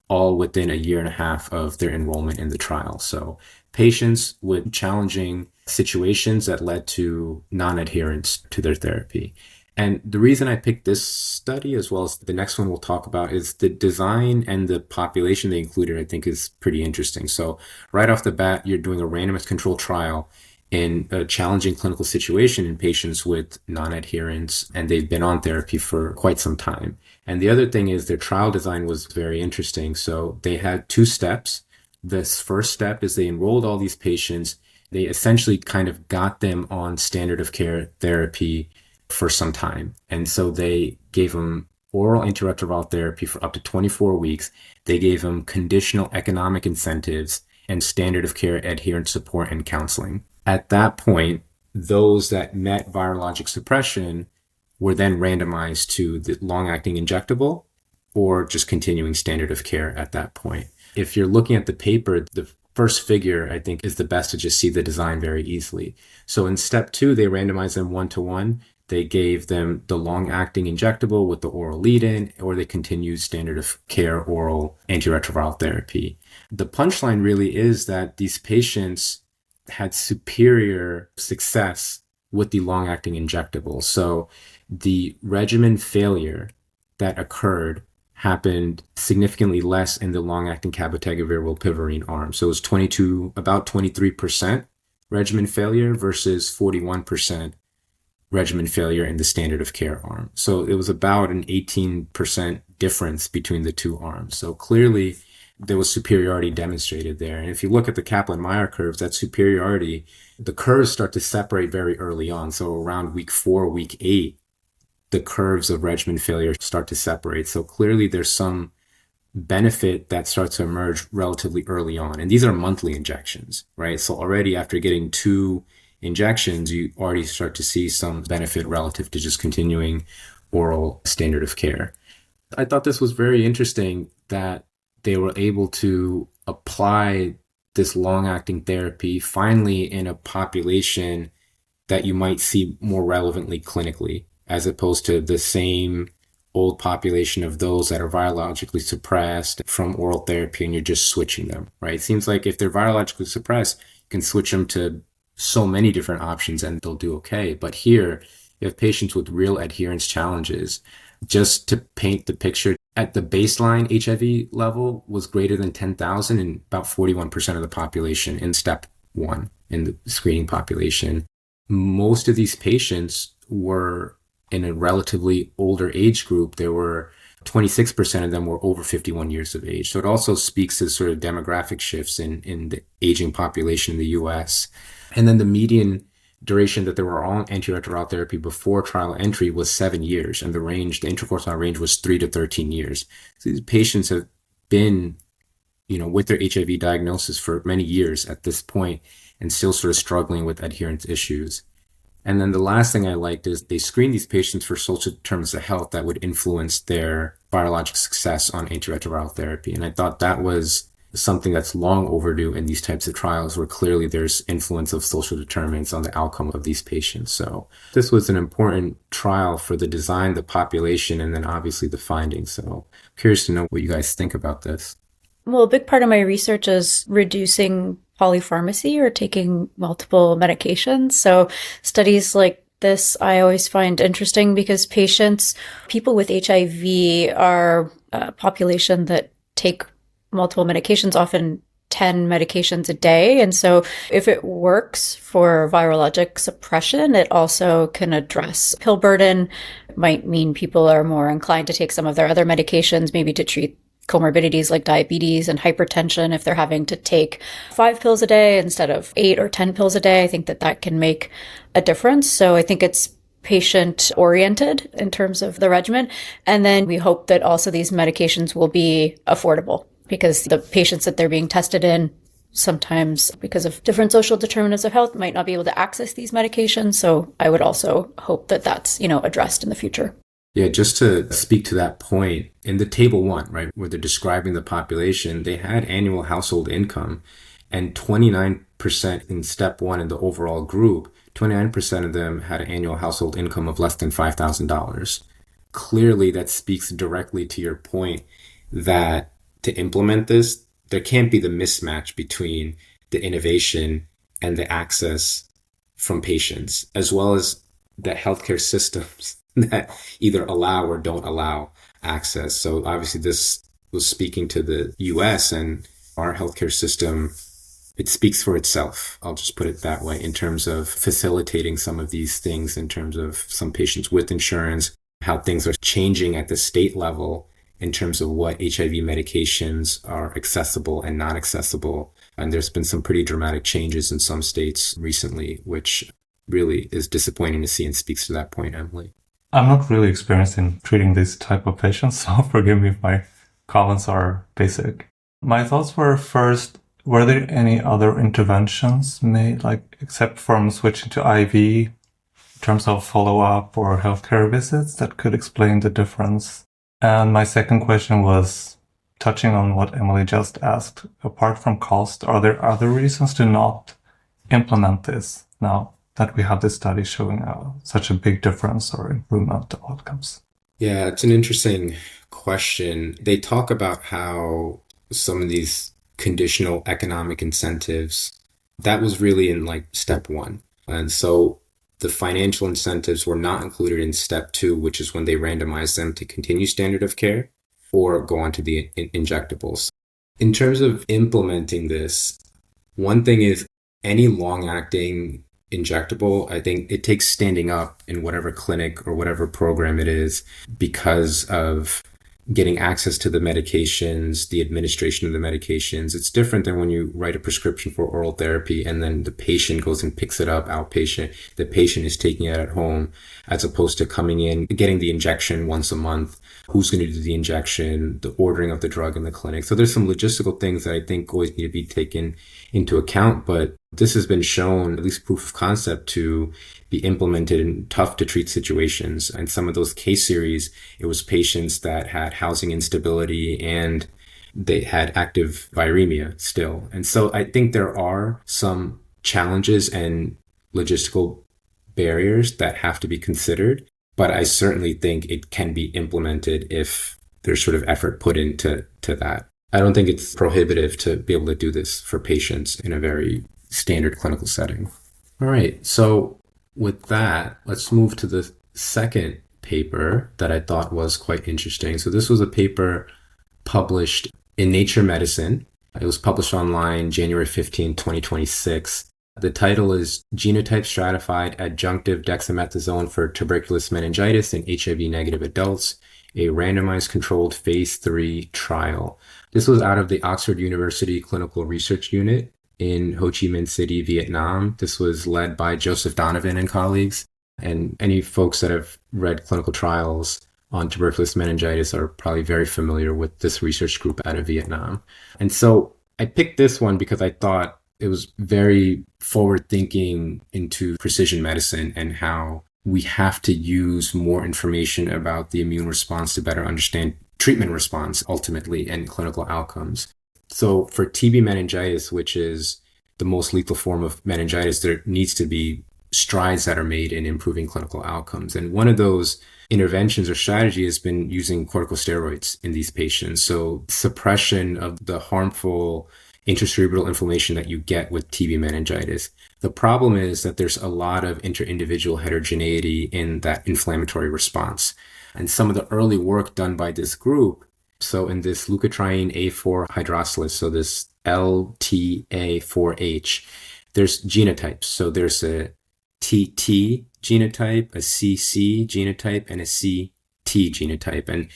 all within a year and a half of their enrollment in the trial. So patients with challenging situations that led to non-adherence to their therapy. And the reason I picked this study, as well as the next one we'll talk about, is the design and the population they included, I think, is pretty interesting. So right off the bat, you're doing a randomized controlled trial in a challenging clinical situation in patients with non-adherence, and they've been on therapy for quite some time. And the other thing is their trial design was very interesting. So they had 2 steps. This first step is they enrolled all these patients. They essentially kind of got them on standard of care therapy for some time. And so they gave them oral antiretroviral therapy for up to 24 weeks. They gave them conditional economic incentives and standard of care adherence support and counseling. At that point, those that met virologic suppression were then randomized to the long-acting injectable or just continuing standard of care at that point. If you're looking at the paper, the first figure, I think, is the best to just see the design very easily. So in step 2, they randomized them 1-to-1. They gave them the long-acting injectable with the oral lead-in, or they continued standard of care oral antiretroviral therapy. The punchline really is that these patients had superior success with the long-acting injectable. So the regimen failure that occurred happened significantly less in the long-acting cabotegravir-rilpivirine arm. So it was about 23% regimen failure versus 41% regimen failure in the standard of care arm. So it was about an 18% difference between the 2 arms. So clearly there was superiority demonstrated there. And if you look at the Kaplan-Meier curves, that superiority, the curves start to separate very early on. So around week 4, week 8, the curves of regimen failure start to separate. So clearly there's some benefit that starts to emerge relatively early on. And these are monthly injections, right? So already after getting 2 injections, you already start to see some benefit relative to just continuing oral standard of care. I thought this was very interesting that they were able to apply this long-acting therapy finally in a population that you might see more relevantly clinically, as opposed to the same old population of those that are virologically suppressed from oral therapy and you're just switching them, right? It seems like if they're virologically suppressed, you can switch them to so many different options and they'll do okay. But here, you have patients with real adherence challenges. Just to paint the picture, at the baseline HIV level was greater than 10,000 in about 41% of the population in step 1 in the screening population. Most of these patients were in a relatively older age group. There were 26% of them were over 51 years of age. So it also speaks to sort of demographic shifts in the aging population in the US. And then the median duration that they were on antiretroviral therapy before trial entry was 7 years, and the interquartile range was 3 to 13 years. So these patients have been, with their HIV diagnosis for many years at this point and still sort of struggling with adherence issues. And then the last thing I liked is they screened these patients for social determinants of health that would influence their virologic success on antiretroviral therapy. And I thought that was something that's long overdue in these types of trials, where clearly there's influence of social determinants on the outcome of these patients. So this was an important trial for the design, the population, and then obviously the findings. So I'm curious to know what you guys think about this. Well, a big part of my research is reducing polypharmacy or taking multiple medications. So studies like this I always find interesting because people with HIV are a population that take multiple medications, often 10 medications a day. And so if it works for virologic suppression, it also can address pill burden. It might mean people are more inclined to take some of their other medications, maybe to treat comorbidities like diabetes and hypertension if they're having to take 5 pills a day instead of 8 or 10 pills a day. I think that can make a difference. So I think it's patient oriented in terms of the regimen. And then we hope that also these medications will be affordable, because the patients that they're being tested in sometimes, because of different social determinants of health, might not be able to access these medications. So I would also hope that that's, addressed in the future. Yeah, just to speak to that point, in the table 1, right, where they're describing the population, they had annual household income, and 29% in step 1 in the overall group, 29% of them had an annual household income of less than $5,000. Clearly, that speaks directly to your point that to implement this, there can't be the mismatch between the innovation and the access from patients, as well as the healthcare systems that either allow or don't allow access. So obviously this was speaking to the US, and our healthcare system, it speaks for itself. I'll just put it that way, in terms of facilitating some of these things, in terms of some patients with insurance, how things are changing at the state level in terms of what HIV medications are accessible and not accessible. And there's been some pretty dramatic changes in some states recently, which really is disappointing to see and speaks to that point, Emily. I'm not really experienced in treating this type of patients, so forgive me if my comments are basic. My thoughts were, first, were there any other interventions made, like except from switching to IV, in terms of follow-up or healthcare visits, that could explain the difference? And my second question was, touching on what Emily just asked, apart from cost, are there other reasons to not implement this now that we have this study showing such a big difference or improvement of outcomes? Yeah, it's an interesting question. They talk about how some of these conditional economic incentives, that was really in like step one. And so the financial incentives were not included in step two, which is when they randomized them to continue standard of care or go on to the injectables. In terms of implementing this, one thing is any long-acting injectable, I think it takes standing up in whatever clinic or whatever program it is, because of getting access to the medications, the administration of the medications. It's different than when you write a prescription for oral therapy and then the patient goes and picks it up outpatient. The patient is taking it at home, as opposed to coming in, getting the injection once a month. Who's going to do the injection, the ordering of the drug in the clinic. So there's some logistical things that I think always need to be taken into account, but this has been shown, at least proof of concept, to be implemented in tough to treat situations. And some of those case series, it was patients that had housing instability and they had active viremia still. And so I think there are some challenges and logistical barriers that have to be considered, but I certainly think it can be implemented if there's sort of effort put into that. I don't think it's prohibitive to be able to do this for patients in a very standard clinical setting. All right, so with that, let's move to the second paper that I thought was quite interesting. So this was a paper published in Nature Medicine. It was published online January 15, 2026. The title is Genotype Stratified Adjunctive Dexamethasone for Tuberculous Meningitis in HIV-Negative Adults, a randomized controlled phase 3 trial. This was out of the Oxford University Clinical Research Unit in Ho Chi Minh City, Vietnam. This was led by Joseph Donovan and colleagues. And any folks that have read clinical trials on tuberculous meningitis are probably very familiar with this research group out of Vietnam. And so I picked this one because I thought it was very forward-thinking into precision medicine and how we have to use more information about the immune response to better understand treatment response ultimately and clinical outcomes. So for TB meningitis, which is the most lethal form of meningitis, there needs to be strides that are made in improving clinical outcomes. And one of those interventions or strategy has been using corticosteroids in these patients. So suppression of the harmful intracerebral inflammation that you get with TB meningitis. The problem is that there's a lot of inter-individual heterogeneity in that inflammatory response. And some of the early work done by this group, so in this leukotriene A4 hydroxylase, so this LTA4H, there's genotypes. So there's a TT genotype, a CC genotype, and a CT genotype. And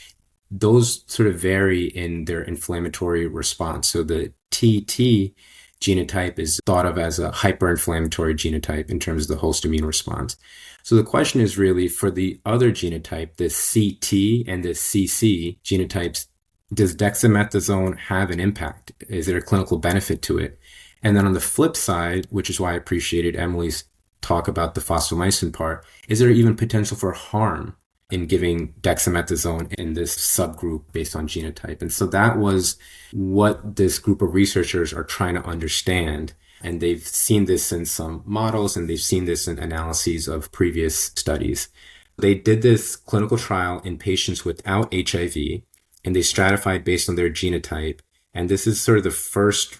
those sort of vary in their inflammatory response. So the TT genotype is thought of as a hyperinflammatory genotype in terms of the host immune response. So the question is really for the other genotype, the CT and the CC genotypes, does dexamethasone have an impact? Is there a clinical benefit to it? And then on the flip side, which is why I appreciated Emily's talk about the fosfomycin part, is there even potential for harm in giving dexamethasone in this subgroup based on genotype? And so that was what this group of researchers are trying to understand. And they've seen this in some models, and they've seen this in analyses of previous studies. They did this clinical trial in patients without HIV, and they stratified based on their genotype. And this is sort of the first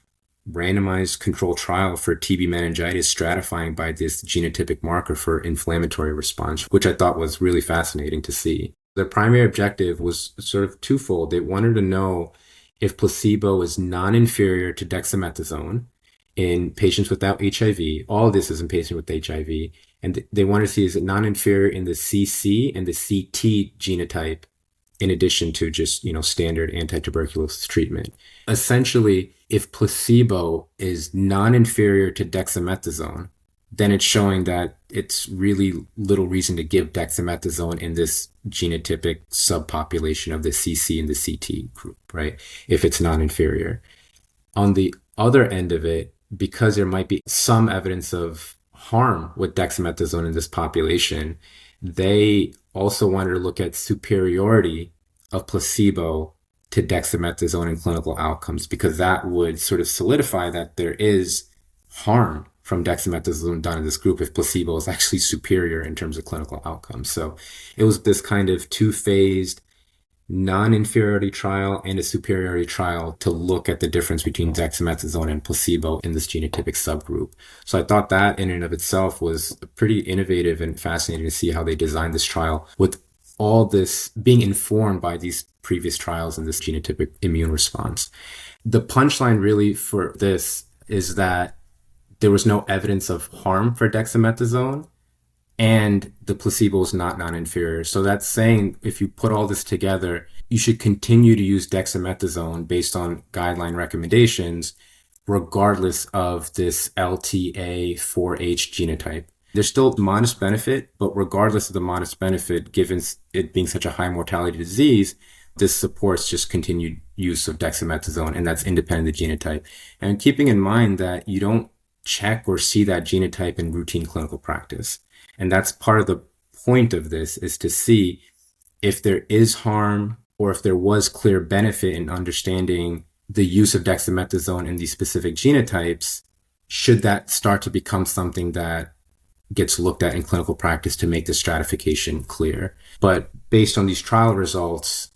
randomized controlled trial for TB meningitis stratifying by this genotypic marker for inflammatory response, which I thought was really fascinating to see. Their primary objective was sort of twofold. They wanted to know if placebo is non-inferior to dexamethasone in patients without HIV. All of this is in patients with HIV. And they wanted to see, is it non-inferior in the CC and the CT genotype, in addition to just, standard anti-tuberculosis treatment. Essentially, if placebo is non-inferior to dexamethasone, then it's showing that it's really little reason to give dexamethasone in this genotypic subpopulation of the CC and the CT group, right? If it's non-inferior. On the other end of it, because there might be some evidence of harm with dexamethasone in this population, they also wanted to look at superiority of placebo to dexamethasone in clinical outcomes, because that would sort of solidify that there is harm from dexamethasone done in this group if placebo is actually superior in terms of clinical outcomes. So it was this kind of two-phased non-inferiority trial and a superiority trial to look at the difference between dexamethasone and placebo in this genotypic subgroup. So I thought that in and of itself was pretty innovative and fascinating to see how they designed this trial with all this being informed by these previous trials and this genotypic immune response. The punchline really for this is that there was no evidence of harm for dexamethasone, and the placebo is not non-inferior. So that's saying if you put all this together, you should continue to use dexamethasone based on guideline recommendations, regardless of this LTA4H genotype. There's still modest benefit, but regardless of the modest benefit, given it being such a high mortality disease, this supports just continued use of dexamethasone, and that's independent of the genotype. And keeping in mind that you don't check or see that genotype in routine clinical practice. And that's part of the point of this, is to see if there is harm or if there was clear benefit in understanding the use of dexamethasone in these specific genotypes. Should that start to become something that gets looked at in clinical practice to make the stratification clear? But based on these trial results,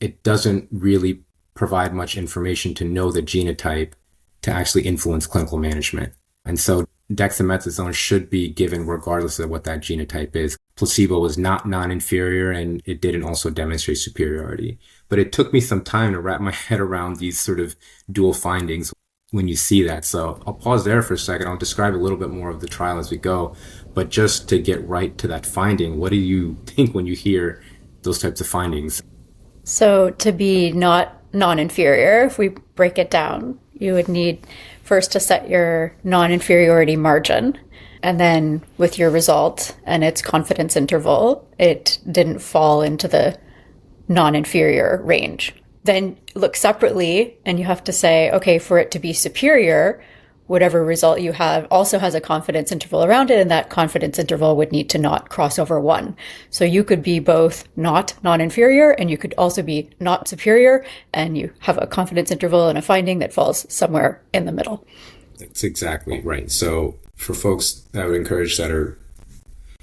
it doesn't really provide much information to know the genotype to actually influence clinical management. And so dexamethasone should be given regardless of what that genotype is. Placebo was not non-inferior, and it didn't also demonstrate superiority. But it took me some time to wrap my head around these sort of dual findings when you see that. So I'll pause there for a second. I'll describe a little bit more of the trial as we go. But just to get right to that finding, what do you think when you hear those types of findings? So to be not non-inferior, if we break it down, you would need first to set your non-inferiority margin. And then with your result and its confidence interval, it didn't fall into the non-inferior range. Then look separately and you have to say, okay, for it to be superior, whatever result you have also has a confidence interval around it, and that confidence interval would need to not cross over 1. So you could be both not non-inferior, and you could also be not superior, and you have a confidence interval and a finding that falls somewhere in the middle. That's exactly right. So for folks, I would encourage that are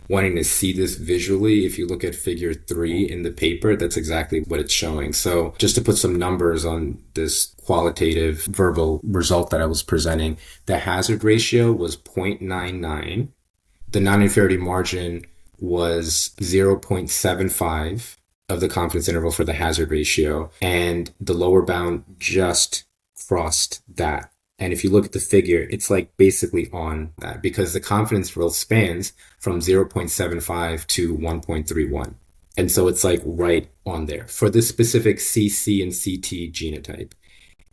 wanting to see this visually, if you look at figure 3 in the paper, that's exactly what it's showing. So just to put some numbers on this qualitative verbal result that I was presenting, the hazard ratio was 0.99. The non-inferiority margin was 0.75 of the confidence interval for the hazard ratio, and the lower bound just crossed that. And if you look at the figure, it's like basically on that, because the confidence interval spans from 0.75 to 1.31. And so it's like right on there for this specific CC and CT genotype.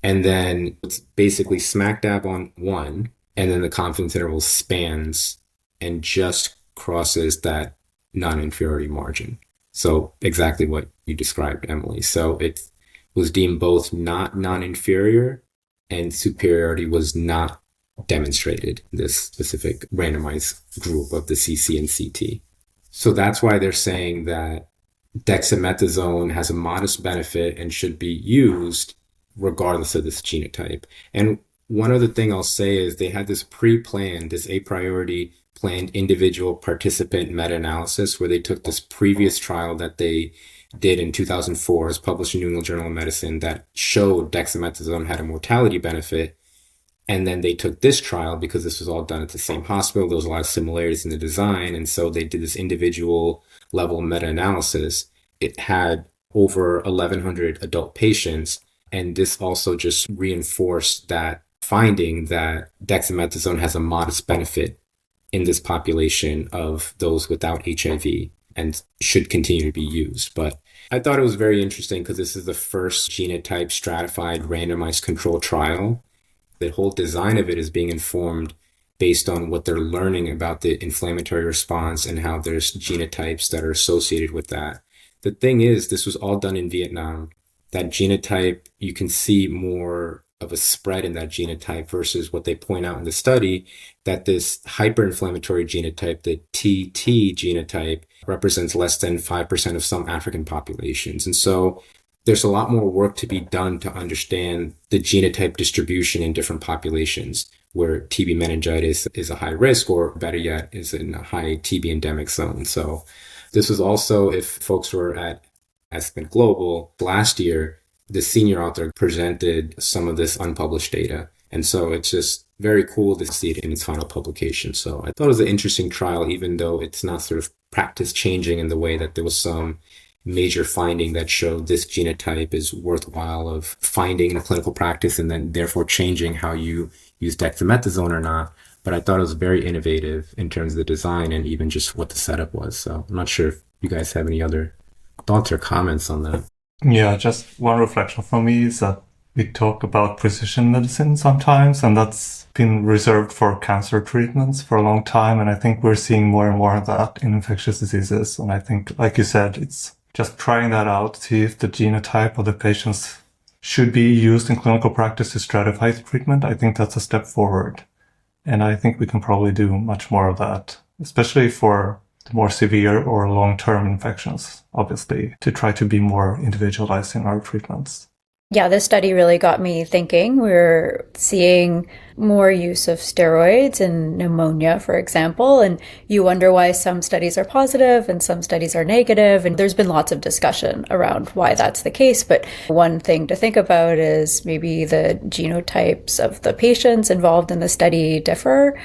And then it's basically smack dab on 1. And then the confidence interval spans and just crosses that non-inferiority margin. So exactly what you described, Emily. So it was deemed both not non-inferior, and superiority was not demonstrated in this specific randomized group of the CC and CT. So that's why they're saying that dexamethasone has a modest benefit and should be used regardless of this genotype. And one other thing I'll say is they had this pre-planned, this a priority planned individual participant meta-analysis where they took this previous trial that they did in 2004, as published in New England Journal of Medicine, that showed dexamethasone had a mortality benefit. And then they took this trial because this was all done at the same hospital. There was a lot of similarities in the design. And so they did this individual level meta-analysis. It had over 1,100 adult patients. And this also just reinforced that finding that dexamethasone has a modest benefit in this population of those without HIV and should continue to be used. But I thought it was very interesting because this is the first genotype stratified randomized control trial. The whole design of it is being informed based on what they're learning about the inflammatory response and how there's genotypes that are associated with that. The thing is, this was all done in Vietnam. That genotype, you can see more of a spread in that genotype versus what they point out in the study, that this hyperinflammatory genotype, the TT genotype, represents less than 5% of some African populations. And so there's a lot more work to be done to understand the genotype distribution in different populations where TB meningitis is a high risk, or better yet, is in a high TB endemic zone. So this was also, if folks were at Aspen Global last year, the senior author presented some of this unpublished data. And so it's just very cool to see it in its final publication. So I thought it was an interesting trial, even though it's not sort of practice changing in the way that there was some major finding that showed this genotype is worthwhile of finding in a clinical practice and then therefore changing how you use dexamethasone or not. But I thought it was very innovative in terms of the design and even just what the setup was. So I'm not sure if you guys have any other thoughts or comments on that. Yeah, just one reflection from me is that we talk about precision medicine sometimes, and that's been reserved for cancer treatments for a long time. And I think we're seeing more and more of that in infectious diseases. And I think, like you said, it's just trying that out, see if the genotype of the patients should be used in clinical practice to stratify the treatment. I think that's a step forward. And I think we can probably do much more of that, especially for the more severe or long-term infections, obviously, to try to be more individualized in our treatments. Yeah, this study really got me thinking. We're seeing more use of steroids in pneumonia, for example, and you wonder why some studies are positive and some studies are negative. And there's been lots of discussion around why that's the case. But one thing to think about is maybe the genotypes of the patients involved in the study differ.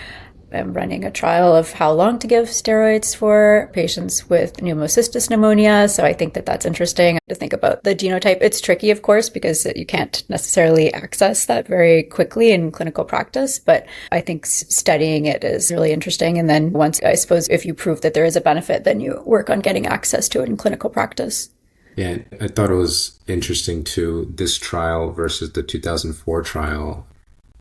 I'm running a trial of how long to give steroids for patients with pneumocystis pneumonia. So I think that that's interesting to think about the genotype. It's tricky, of course, because you can't necessarily access that very quickly in clinical practice. But I think studying it is really interesting. And then once, I suppose, if you prove that there is a benefit, then you work on getting access to it in clinical practice. Yeah, I thought it was interesting too, this trial versus the 2004 trial.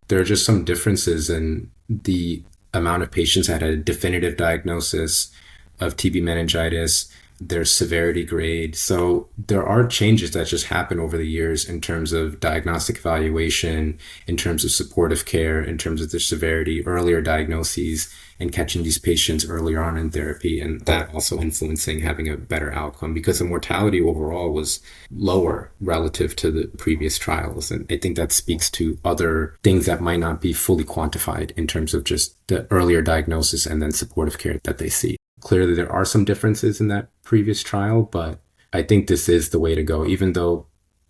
There are just some differences in the amount of patients that had a definitive diagnosis of TB meningitis, their severity grade. So there are changes that just happen over the years in terms of diagnostic evaluation, in terms of supportive care, in terms of their severity, earlier diagnoses, and catching these patients earlier on in therapy, and that also influencing having a better outcome because the mortality overall was lower relative to the previous trials. And I think that speaks to other things that might not be fully quantified in terms of just the earlier diagnosis and then supportive care that they see. Clearly, there are some differences in that previous trial, but I think this is the way to go. Even though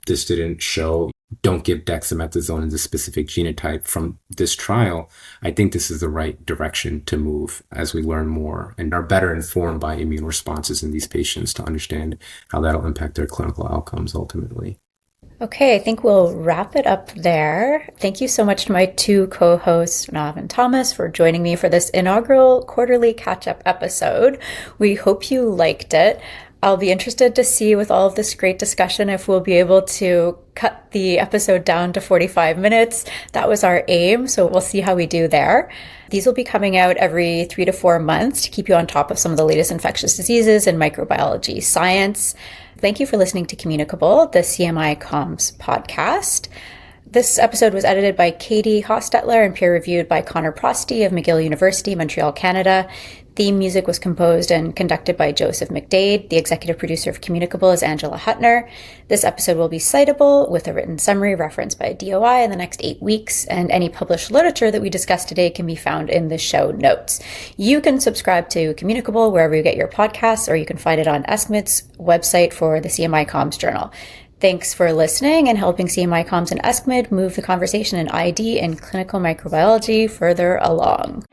this didn't show don't give dexamethasone in this specific genotype from this trial, I think this is the right direction to move as we learn more and are better informed by immune responses in these patients to understand how that'll impact their clinical outcomes ultimately. Okay, I think we'll wrap it up there. Thank you so much to my two co-hosts, Nav and Thomas, for joining me for this inaugural quarterly catch-up episode. We hope you liked it. I'll be interested to see with all of this great discussion if we'll be able to cut the episode down to 45 minutes. That was our aim, so we'll see how we do there. These will be coming out every 3 to 4 months to keep you on top of some of the latest infectious diseases and microbiology science. Thank you for listening to Communicable, the CMI Comms podcast. This episode was edited by Katie Hostetler and peer-reviewed by Connor Prosty of McGill University, Montreal, Canada. Theme music was composed and conducted by Joseph McDade. The executive producer of Communicable is Angela Huttner. This episode will be citable with a written summary referenced by DOI in the next 8 weeks, and any published literature that we discussed today can be found in the show notes. You can subscribe to Communicable wherever you get your podcasts, or you can find it on ESCMID's website for the CMI Comms Journal. Thanks for listening and helping CMI Comms and ESCMID move the conversation in ID and clinical microbiology further along.